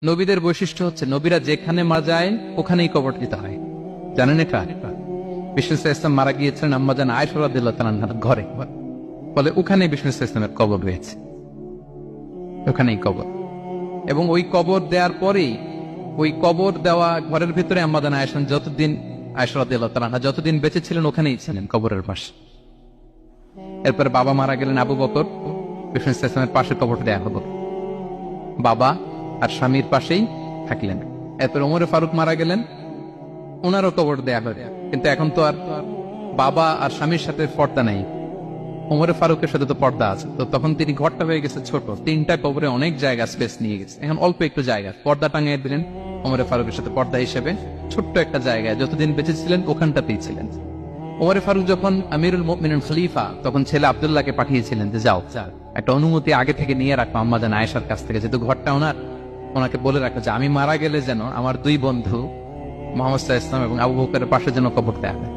নবীদের বৈশিষ্ট্য হচ্ছে নবীরা যেখানে মারা যায় ওখানেই কবর দিতে হয়। জানেন এটা? বিষ্ণু ইসলাম মারা গিয়েছিলেন আম্মাজান আয়েশা রাদিয়াল্লাহু তাআলা আনহার ঘরে, ফলে ওখানে বিষ্ণু ইসলামের কবর রয়েছে, ওখানেই কবর। এবং ওই কবর দেওয়ার পরেই ওই কবর দেওয়া ঘরের ভিতরে আম্মাজান আয়েশা যতদিন আয়েশা রাদিয়াল্লাহু তাআলা আনহা যতদিন বেঁচে ছিলেন ওখানেই ছিলেন কবরের পাশে। এরপরে বাবা মারা গেলেন আবু বকর, বিষ্ণু ইসলামের পাশে কবর দেয়া হলো, বাবা আর স্বামীর পাশেই থাকলেন। এরপর ওমরে ফারুক মারা গেলেন, ওনারও কবর দেয়া হলো। কিন্তু এখন তো আর বাবা আর স্বামীর সাথে পর্দা নাই, ওমরে ফারুকের সাথে তো পর্দা আছে। তো তখন তিনি ঘরটা হয়ে গেছে ছোট, তিনটা কবরে অনেক জায়গা স্পেস নিয়ে গেছে। এখন অল্প একটু জায়গা পর্দা টাঙিয়ে দিলেন ওমরে ফারুকের সাথে পর্দা হিসেবে, ছোট্ট একটা জায়গায় যতদিন বেঁচে ছিলেন ওখানটাতেই ছিলেন। ওমরে ফারুক যখন আমিরুল মুমিনিন খলিফা, তখন ছেলে আব্দুল্লাহকে পাঠিয়েছিলেন যে যাও একটা অনুমতি আগে থেকে নিয়ে রাখো আম্মাজান আয়েশার কাছ থেকে, যেহেতু ঘরটা ওনার, ওনাকে বলে রাখো যে আমি মারা গেলে যেন আমার দুই বন্ধু মুহাম্মদ সাল্লাল্লাহু আলাইহি ওয়াসাল্লাম এবং আবু বকরের পাশে যেন কবর দেয়া হয়।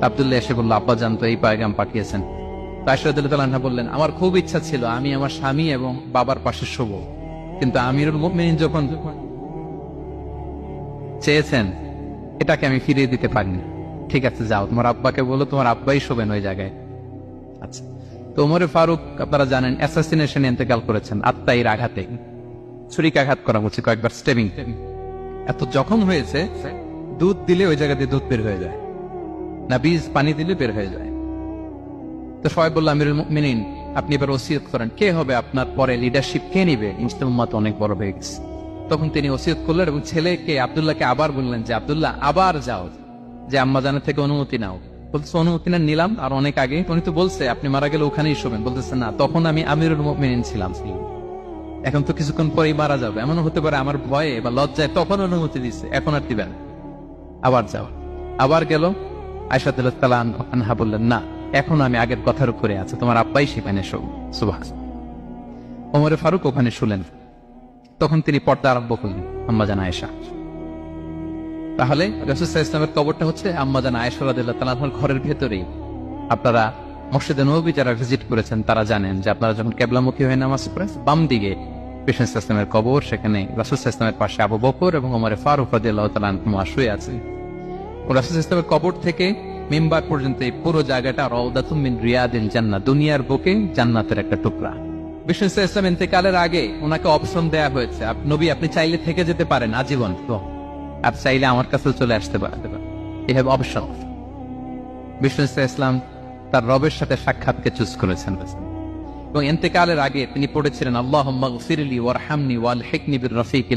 আব্দুল্লাহ এসে বলল, আব্বা জান তো এই পয়গাম পাঠিয়েছেন। তো আয়েশা রাদিয়াল্লাহু তাআলা আনহা বললেন, আমার খুব ইচ্ছা ছিল আমি আমার স্বামী এবং বাবার পাশে শোব, কিন্তু আমিরুল মুমিনিন যখন চেয়েছেন এটাকে আমি ফিরিয়ে দিতে পারিনি। ঠিক আছে যাও, তোমার আব্বাকে বলো তোমার আব্বাই শোবেন ওই জায়গায়। আচ্ছা, তো ওমরে ফারুক আপনারা জানেন অ্যাসাসিনেশনে ইন্তেকাল করেছেন আত্মাইর আঘাতে, ছুরিকাঘাত করা হচ্ছে কয়েকবার, স্টেবিং। এত জখম হয়েছে দুধ দিলে ওই জায়গা দিয়ে দুধ বের হয়ে যায় না, বীজ পানি দিলে বের হয়ে যায়। তো সবাই বলল আমিরুল মুমিনিন আপনি এবার ওসিয়ত করেন, কে হবে আপনার পরে লিডারশিপ, কে নিবে, মুসলিম উম্মাত অনেক বড় হয়ে গেছে। তখন তিনি ওসিয়ত করলেন এবং ছেলেকে আব্দুল্লাহকে আবার বললেন যে আব্দুল্লাহ আবার যাও, যে আম্মাজানের থেকে অনুমতি নাও। বলতেছে অনুমতি না নিলাম আর অনেক আগে, উনি তো বলছে আপনি মারা গেলে ওখানেই শোবেন। বলতেছে না, তখন আমি আমিরুল মুমিনিন ছিলাম, এখন তো কিছুক্ষণ পরেই মারা যাবে, এমনও হতে পারে আমার ভয়ে বা লজ্জায় তখন অনুমতি দিচ্ছে, এখন আর দিবেন, আবার যাও। আবার গেল, আয়েশা রাদিয়াল্লাহু তাআলা আনহা বললেন না, এখন আমি আগের কথার উপরে আছে, তোমার আব্বাই সেখানে শোক। সুবহানাল্লাহ। ওমরে ফারুক ওখানে শুলেন, তখন তিনি পর্দা আরম্ভ করলেন আম্মাজান আয়েশা। তাহলে রাসূল সাল্লাল্লাহু আলাইহি ওয়াসাল্লামের কবরটা হচ্ছে আম্মাজান আয়েশা রাদিয়াল্লাহু তাআলা আনহার ঘরের ভেতরেই। আপনারা মসজিদে নববী যারা ভিজিট করেছেন তারা জানেন যে আপনারা যখন কিবলামুখী হয়ে নামাজ পড়েন, বাম দিকে বিষ্ণু সাল্লাল্লাহু আলাইহি ওয়াসাল্লামের কবর, সেখানে রাসূল সাল্লাল্লাহু আলাইহি ওয়াসাল্লামের পাশে আবু বকর এবং ওমরে ফারুক রাদিয়াল্লাহু তাআলা আনহুমা শুয়ে আছেন। রাসূল সাল্লাল্লাহু আলাইহি ওয়াসাল্লামের কবর থেকে মিম্বার পর্যন্ত এই পুরো জায়গাটা রাউদাতুম মিন রিয়াদিল জান্নাহ, দুনিয়ার বুকে জান্নাতের একটা টুকরা। বিষ্ণু সাল্লাল্লাহু আলাইহি ওয়াসাল্লাম ইন্তেকালের আগে ওনাকে অপশন দেয়া হয়েছে, নবী আপনি চাইলে থেকে যেতে পারেন আজীবন, তো আর চাইলে আমার কাছে চলে আসতে পারেন, এই হ্যাভ অপশন। বিষ্ণু সাল্লাল্লাহু আলাইহি ওয়াসাল্লাম তার রবের সাথে সাক্ষাৎকে চুজ করেছেন এবং ইন্তেকালের আগে তিনি পড়েছিলেন আল্লাহুম্মা গফিরলি ওয়ারহামনি ওয়ালহিকনি বির রফিকিল